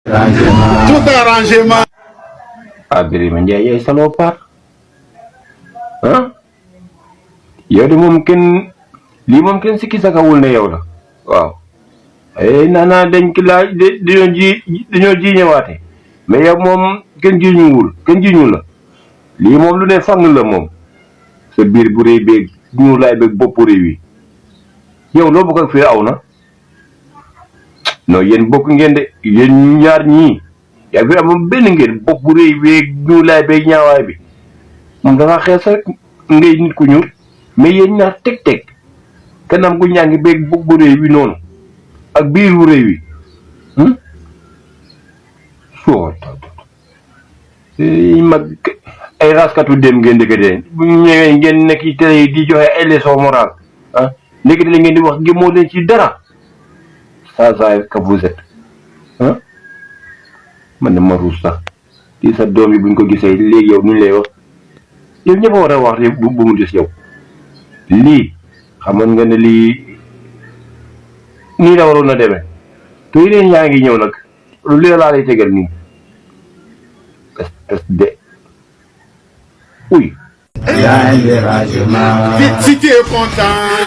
Tout arrangement. Ah, Birima Ndiaye yaay salopard ah yow de moom kenn lii moom kenn sikki sakawul ne yow la waaw naanaa dañ ki laaj dañoo jiiñewaate mais yow moom kenn jiiñu la lii moom lu ne fang la moom sa biir bu rëy beeg ñu laay beeg bopp réew yi yow loo bëgg ak fii aw na non yéen bokk ngeen de yéen ñaar ñii yaa fi am benn ngeen bopp bu rëy beeg ñu laay beeg ñaawaay bi moom dafa xees rek ngay nit ku ñuul mais yéen ñaar teg kanam gu ñaa ngi beeg bopp bu rëy bi noonu ak biir bu rëy wi mag ay raskatu dem ngeen dëkkatee bu ñu ñëwee ngeen nekk ci télé yi di joxe ay leçon morale ah léegi la ngeen di wax gëmoo leen ci dara ça que vous êtes ah man de ma ruus sax di sa doom yi buñ ko gisee léegi yow nuñ lay wax yow ñëpp a war a wax bu mu des yow lii xamoon nga ne lii nii la waroon a demee te yeneen yaa ngi ñëw nag lu lee laa lay tegal nii espèce de uy Si tu es content.